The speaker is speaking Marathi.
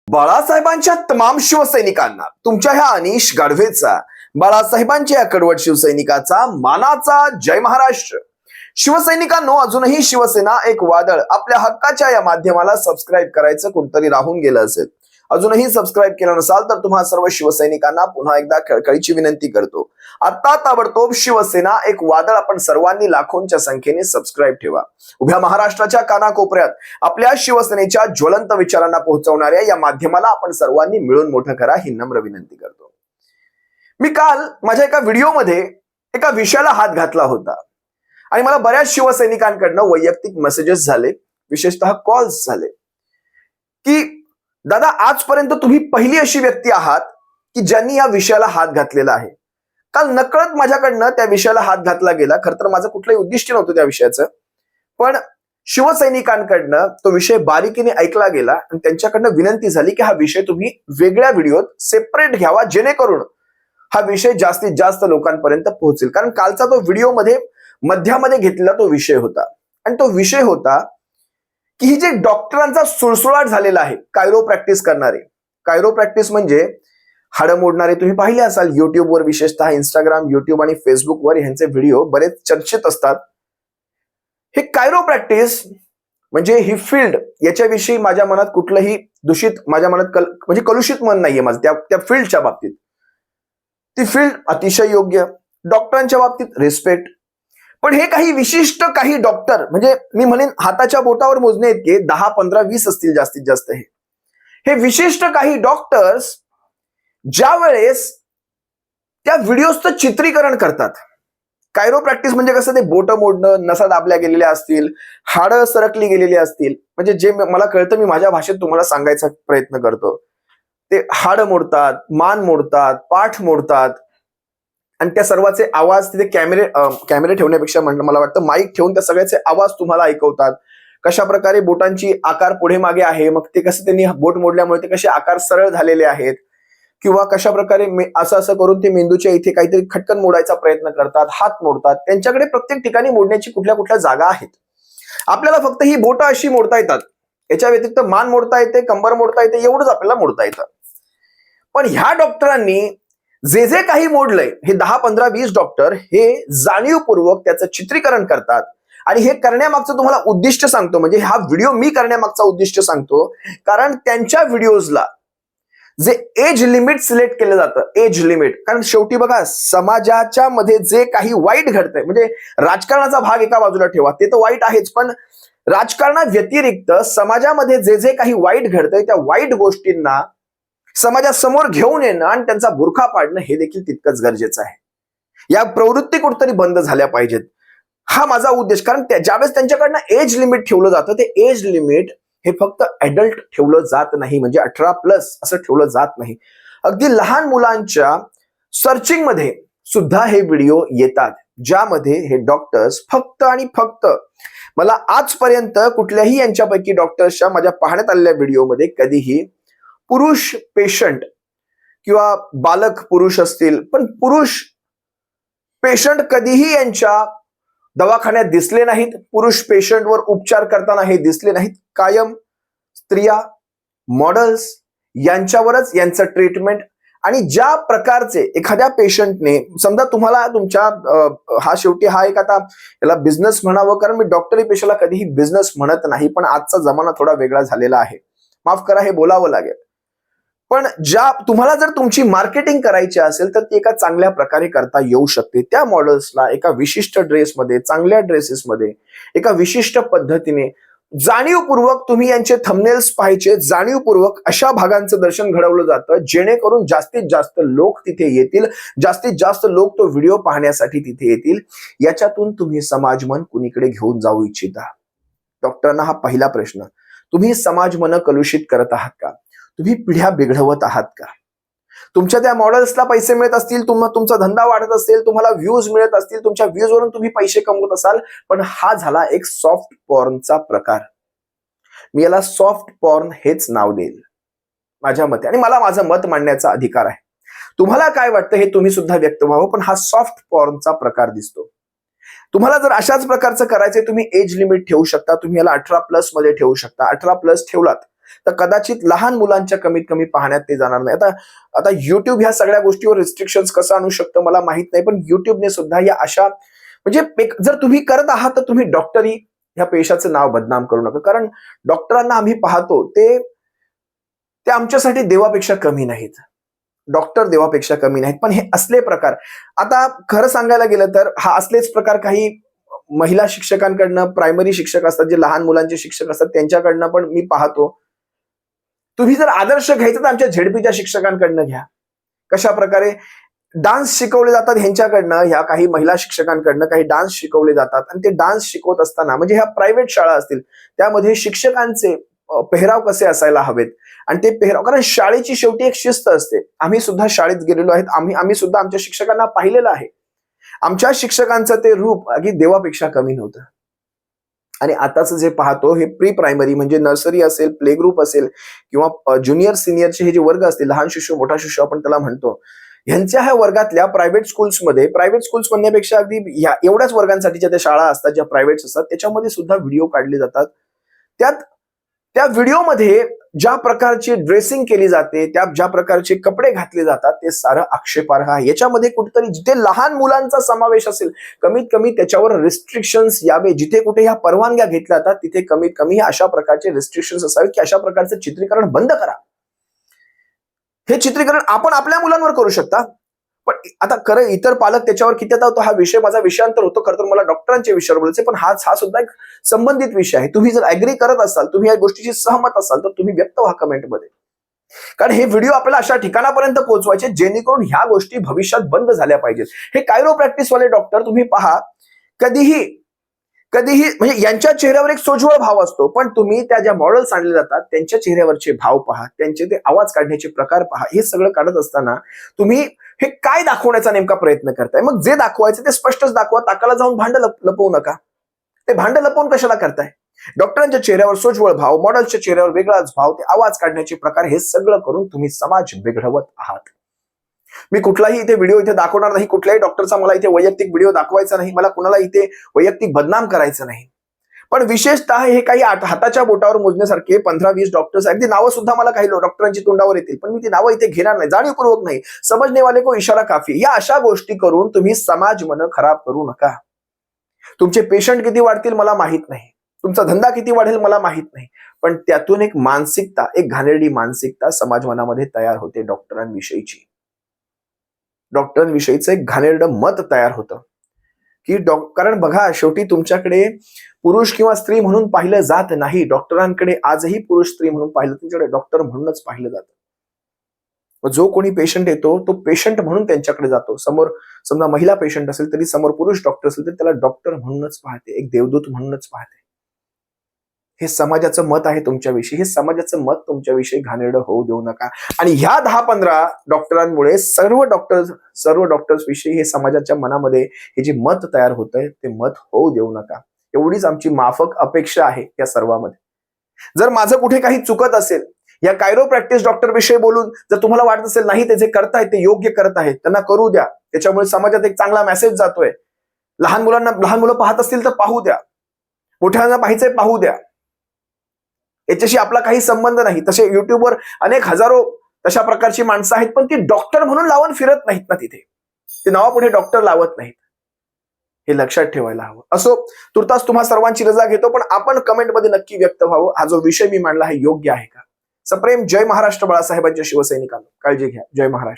बाळासाहेबांच्या तमाम शिवसैनिकांना तुमच्या ह्या अनिश गाढवेचा, बाळासाहेबांच्या या कडवट शिवसैनिकाचा मानाचा जय महाराष्ट्र. शिवसैनिकांनो, अजूनही शिवसेना एक वादळ आपल्या हक्काच्या या माध्यमाला सबस्क्राईब करायचं कुठतरी राहून गेलं असेल. अजूनही सबस्क्राईब केलं नसाल तर तुम्हा सर्व शिवसैनिकांना पुन्हा एकदा कळकळीची विनंती करतो. आता ताबडतोब शिवसेना एक वादळ आपण सर्वांनी लाखोंच्या संख्येने सबस्क्राईब ठेवा. उभ्या महाराष्ट्राच्या कानाकोपऱ्यात आपल्या शिवसेनेच्या ज्वलंत विचारांना पोहोचवणाऱ्या या माध्यमाला आपण सर्वांनी मिळून मोठं करा ही नम्र विनंती करतो. मी काल माझ्या एका व्हिडिओमध्ये एका विषयाला हात घातला होता आणि मला बऱ्याच शिवसैनिकांकडनं वैयक्तिक मेसेजेस झाले, विशेषतः कॉल्स झाले की दादा, आजपर्यंत तुम्ही पहिली अशी व्यक्ती आहात की ज्यांनी या विषयाला हात घातलेला आहे. काल नकळत माझ्याकडनं त्या विषयाला हात घातला गेला. खरं तर माझं कुठलंही उद्दिष्ट नव्हतं त्या विषयाचं, पण शिवसैनिकांकडनं तो विषय बारीकीने ऐकला गेला आणि त्यांच्याकडनं विनंती झाली की हा विषय तुम्ही वेगळ्या व्हिडिओत सेपरेट घ्यावा, जेणेकरून हा विषय जास्तीत जास्त लोकांपर्यंत पोहोचेल. कारण कालचा तो व्हिडिओमध्ये मध्यामध्ये घेतलेला तो विषय होता आणि तो विषय होता की ही जे डॉक्टरांचा सुळसुळाट झालेला आहे, कायरो प्रॅक्टिस करणारे. कायरो प्रॅक्टिस म्हणजे हाडं मोडणारे. तुम्ही पाहिले असाल युट्यूबवर, विशेषतः इंस्टाग्राम, युट्यूब आणि फेसबुकवर ह्यांचे व्हिडिओ बरेच चर्चेत असतात. हे कायरो प्रॅक्टिस म्हणजे ही फील्ड, याच्याविषयी माझ्या मनात कुठलंही दूषित, माझ्या मनात म्हणजे कलुषित मन नाहीये माझं त्या फील्डच्या बाबतीत. ती फील्ड अतिशय योग्य, डॉक्टरांच्या बाबतीत रिस्पेक्ट. पण हे काही विशिष्ट काही डॉक्टर, म्हणजे मी म्हणेन हाताच्या बोटावर मोजणे इतके 10, 15, 20 असतील जास्तीत जास्त. हे विशिष्ट काही डॉक्टर्स ज्या वेळेस त्या व्हिडिओचं चित्रीकरण करतात. कायरो प्रॅक्टिस म्हणजे कसं, ते बोट मोडणं, नसा दाबल्या गेलेल्या असतील, हाडं सरकली गेलेली असतील, म्हणजे जे मला कळतं मी माझ्या भाषेत तुम्हाला सांगायचा प्रयत्न करतो. ते हाडं मोडतात, मान मोडतात, पाठ मोडतात आणि त्या सर्वाचे आवाज तिथे कॅमेरे ठेवण्यापेक्षा मला वाटतं माईक ठेवून त्या सगळ्याचे आवाज तुम्हाला ऐकवतात. कशा प्रकारे बोटांची आकार पुढे मागे आहे, मग ते कसं त्यांनी बोट मोडल्यामुळे ते कसे आकार सरळ झालेले आहेत, किंवा कशा प्रकारे असं करून ते मेंदूच्या इथे काहीतरी खटकन मोडायचा प्रयत्न करतात, हात मोडतात. त्यांच्याकडे प्रत्येक ठिकाणी मोडण्याची कुठल्या कुठल्या जागा आहेत. आपल्याला फक्त ही बोटं अशी मोडता येतात, याच्या व्यतिरिक्त मान मोडता येते, कंबर मोडता येते, एवढंच आपल्याला मोडता येतं. पण ह्या डॉक्टरांनी जे जे काही मोडलंय, हे 10, 15, 20 डॉक्टर हे जाणीवपूर्वक त्याचं चित्रीकरण करतात. आणि हे करण्यामागचं तुम्हाला उद्दिष्ट सांगतो, म्हणजे हा व्हिडिओ मी करण्यामागचा उद्दिष्ट सांगतो, कारण त्यांच्या व्हिडिओजला जे एज लिमिट सिलेक्ट केलं जातं, एज लिमिट. कारण शेवटी बघा, समाजाच्या मध्ये जे काही वाईट घडतंय, म्हणजे राजकारणाचा भाग एका बाजूला ठेवा, ते तर वाईट आहेच, पण राजकारणा व्यतिरिक्त समाजामध्ये जे जे काही वाईट घडतंय, त्या वाईट गोष्टींना समाजासमोर घेऊन येणं आणि त्यांचा बुरखा पाडणं हे देखील तितकंच गरजेचं आहे. या प्रवृत्ती कुठतरी बंद झाल्या पाहिजेत, हा माझा उद्देश. कारण ज्यावेळेस त्यांच्याकडनं एज लिमिट ठेवलं जातं, ते एज लिमिट हे फक्त ऍडल्ट ठेवलं जात नाही, म्हणजे 18+ असं ठेवलं जात नाही. अगदी लहान मुलांच्या सर्चिंग मध्ये सुद्धा हे व्हिडिओ येतात, ज्यामध्ये हे डॉक्टर्स फक्त आणि फक्त, मला आजपर्यंत कुठल्याही यांच्यापैकी डॉक्टर्सच्या माझ्या पाहण्यात आलेल्या व्हिडिओमध्ये कधीही पुरुष पेशंट किंवा बालक पुरुष असतील, पण पुरुष पेशंट कधीही यांच्या दवाखान्यात दिसले नाहीत. पुरुष पेशंटवर उपचार करताना हे दिसले नाहीत. कायम स्त्रिया, मॉडेल्स यांच्यावरच यांचं ट्रीटमेंट. आणि ज्या प्रकारचे एखाद्या पेशंटने, समजा तुम्हाला तुमच्या हा शेवटी हा एक, आता याला बिझनेस म्हणावं, कारण मी डॉक्टरी पेशाला कधीही बिझनेस म्हणत नाही, पण आजचा जमाना थोडा वेगळा झालेला आहे, माफ करा, हे बोलावं लागेल. पण तुम्हाला जर तुमची मार्केटिंग करायची असेल तर ती एका चांगल्या प्रकारे करता येऊ शकते. त्या मॉडेल्सला एका विशिष्ट ड्रेसमध्ये, चांगल्या ड्रेसेसमध्ये, एका विशिष्ट पद्धतीने जाणीवपूर्वक तुम्ही यांचे थंबनेल्स पाहायचे. जाणीवपूर्वक अशा भागांचं दर्शन घडवलं जातं जेणेकरून जास्तीत जास्त लोक तिथे येतील, जास्तीत जास्त लोक तो व्हिडिओ पाहण्यासाठी तिथे येतील. याच्यातून तुम्ही समाजमन कुणीकडे घेऊन जाऊ इच्छिता? डॉक्टरांना हा पहिला प्रश्न. तुम्ही समाजमन कलुषित करत आहात का? तुम्ही पिढ्या बिघडवत आहात का? तुमच्या त्या मॉडेल्सला पैसे मिळत असतील, तुमचा धंदा वाढत असेल, तुम्हाला व्ह्यूज मिळत असतील, तुमच्या व्ह्यूजवरून तुम्ही पैसे कमवत असाल, पण हा झाला एक सॉफ्ट पॉर्नचा प्रकार. मी याला सॉफ्ट पॉर्न हेच नाव देईल माझ्या मते, आणि मला माझं मत मांडण्याचा अधिकार आहे. तुम्हाला काय वाटतं हे तुम्ही सुद्धा व्यक्त व्हावं, पण हा सॉफ्ट पॉर्नचा प्रकार दिसतो. तुम्हाला जर अशाच प्रकारचं करायचंय, तुम्ही एज लिमिट ठेवू शकता, तुम्ही याला 18+ मध्ये ठेवू शकता. 18+ ठेवलात तर कदाचित लहान मुलांच्या कमीत कमी पाहण्यात ते जाणार नाही. आता युट्यूब ह्या सगळ्या गोष्टीवर रिस्ट्रिक्शन्स कसं आणू शकतं मला माहित नाही, पण युट्यूबने सुद्धा या अशा म्हणजे जर तुम्ही करत आहात तर तुम्ही डॉक्टरी ह्या पेशाचं नाव बदनाम करू नका. कारण डॉक्टरांना आम्ही पाहतो ते आमच्यासाठी देवापेक्षा कमी नाहीत. डॉक्टर देवापेक्षा कमी नाहीत. पण हे असले प्रकार, आता खरं सांगायला गेलं तर हा असलेच प्रकार काही महिला शिक्षकांकडनं, प्रायमरी शिक्षक असतात जे लहान मुलांचे शिक्षक असतात त्यांच्याकडनं पण मी पाहतो. तुम्ही जर आदर्श घ्यायचं तर आमच्या झेडपीच्या शिक्षकांकडनं घ्या. कशा प्रकारे डान्स शिकवले जातात ह्यांच्याकडनं, ह्या काही महिला शिक्षकांकडनं काही डान्स शिकवले जातात. आणि ते डान्स शिकवत असताना म्हणजे ह्या प्रायव्हेट शाळा असतील त्यामध्ये शिक्षकांचे पेहराव कसे असायला हवेत आणि ते पेहराव, कारण शाळेची शेवटी एक शिस्त असते. आम्ही सुद्धा शाळेत गेलेलो आहेत, आम्ही सुद्धा आमच्या शिक्षकांना पाहिलेलं आहे. आमच्या शिक्षकांचं ते रूप अगदी देवापेक्षा कमी नव्हतं. आणि आताच जे पाहतो हे प्री प्रायमरी म्हणजे नर्सरी असेल, प्ले ग्रुप असेल किंवा ज्युनियर सिनियरचे हे जे वर्ग असतील, लहान शिशु मोठा शिशु आपण त्याला म्हणतो, ह्यांच्या ह्या वर्गातल्या प्रायव्हेट स्कूल्स म्हणण्यापेक्षा अगदी एवढ्याच वर्गांसाठीच्या त्या शाळा असतात ज्या प्रायव्हेट असतात त्याच्यामध्ये सुद्धा व्हिडिओ काढले जातात. त्या व्हिडिओमध्ये ज्या प्रकारची ड्रेसिंग केली जाते, ज्या प्रकारचे कपडे घातले जातात ते सारं आक्षेपार्ह आहे. याच्यामध्ये कुठेतरी जिथे लहान मुलांचा समावेश असेल कमीत कमी त्याच्यावर रिस्ट्रिक्शन्स यावे. जिथे कुठे ह्या परवानग्या घेतल्या जातात तिथे कमीत कमी अशा प्रकारचे रिस्ट्रिक्शन्स असावेत की अशा प्रकारचं चित्रीकरण बंद करा. हे चित्रीकरण आपण आपल्या मुलांवर करू शकता, पण आता खरं इतर पालक त्याच्यावर किती येतात हा विषय माझा विषयांतर होतो. खरं तर मला डॉक्टरांच्या विषयावर बोलायचे, पण हा सुद्धा एक संबंधित विषय आहे. तुम्ही जर अॅग्री करत असाल, तुम्ही या गोष्टीशी सहमत असाल तर तुम्ही व्यक्त व्हा कमेंटमध्ये. कारण हे व्हिडिओ आपल्याला अशा ठिकाणापर्यंत पोहोचवायचे जेणेकरून ह्या गोष्टी भविष्यात बंद झाल्या पाहिजेत. हे कायरोप्रॅक्टिस वाले डॉक्टर तुम्ही पहा, कधीही म्हणजे यांच्या चेहऱ्यावर एक सोज्वळ भाव असतो, पण तुम्ही त्या ज्या मॉडेल्स आणले जातात त्यांच्या चेहऱ्यावरचे भाव पहा, त्यांचे ते आवाज काढण्याचे प्रकार पहा. हे सगळं काढत असताना तुम्ही हे काय दाखवण्याचा नेमका प्रयत्न करताय? मग जे दाखवायचं ते स्पष्टच दाखवा. ताकाला जाऊन भांड लपवू नका. ते भांड लपवून कशाला करताय? डॉक्टरांच्या चेहऱ्यावर सोज्वळ भाव, मॉडेलच्या चेहऱ्यावर वेगळाच भाव, ते आवाज काढण्याचे प्रकार, हे सगळं करून तुम्ही समाज बिघडवत आहात. मी कुठलाही इथे व्हिडिओ इथे दाखवणार नाही. कुठल्याही डॉक्टरचा मला इथे वैयक्तिक व्हिडिओ दाखवायचा नाही. मला कुणाला इथे वैयक्तिक बदनाम करायचं नाही. पण विशेषतः हे काही हाताच्या बोटावर मोजण्यासारखे 15-20 डॉक्टर्स, अगदी नावं सुद्धा मला काही डॉक्टरांची तोंडावर येतील, पण मी ती नावं इथे घेणार नाही. जाणीवपूर्वक नाही. समजने वाले को इशारा काफी. या अशा गोष्टी करून तुम्ही समाज मन खराब करू नका. तुमचे पेशंट किती वाढतील मला माहित नाही, तुमचा धंदा किती वाढेल मला माहित नाही, पण त्यातून एक मानसिकता, एक घाणेरडी मानसिकता समाज मनामध्ये तयार होते डॉक्टरांविषयीची. डॉक्टरांविषयीचं एक घाणेरडं मत तयार होतं की कारण बघा, शेवटी तुमच्याकडे पुरुष किंवा स्त्री म्हणून पाहिलं जात नाही. डॉक्टरांकडे आजही पुरुष स्त्री म्हणून पाहिलं, तुमच्याकडे डॉक्टर म्हणूनच पाहिलं जातं. जो कोणी पेशंट येतो तो पेशंट म्हणून त्यांच्याकडे जातो. समोर समजा महिला पेशंट असेल तरी समोर पुरुष डॉक्टर असेल तरी त्याला डॉक्टर म्हणूनच पाहते, एक देवदूत म्हणूनच पाहते. हे समाजाचं मत आहे तुमच्याविषयी. हे समाजाचं मत तुमच्याविषयी घाणेरडं होऊ देऊ नका. आणि ह्या 10-15 डॉक्टरांमुळे सर्व डॉक्टर्स विषयी हे समाजाच्या मनामध्ये हे जे मत तयार होतंय ते मत होऊ देऊ नका. एवढीच आमची माफक अपेक्षा आहे या सर्वांमध्ये. जर माझं कुठे काही चुकत असेल, या कायरोप्रॅक्टिस डॉक्टर विषयी बोलून जर तुम्हाला वाटत असेल नाही ते जे करतायत ते योग्य करत आहेत, त्यांना करू द्या. त्याच्यामुळे समाजात एक चांगला मेसेज जातोय. लहान मुलं पाहत असतील तर पाहू द्या, मोठ्यांना पाहायचंय पाहू द्या. याच्याशी आपला काही संबंध नाही. तसे युट्यूबवर अनेक हजारो तशा प्रकारची माणसं आहेत, पण ती डॉक्टर म्हणून लावून फिरत नाहीत ना तिथे. ते नावापुढे डॉक्टर लावत नाहीत. हे लक्षात ठेवायला हवं. असो, तुर्तास तुम्हा सर्वांची रजा घेतो, पण आपण कमेंटमध्ये नक्की व्यक्त व्हावं, हा जो विषय मी मांडला आहे योग्य आहे का? सप्रेम जय महाराष्ट्र बाळासाहेबांच्या शिवसैनिकांना. काळजी घ्या. जय महाराष्ट्र.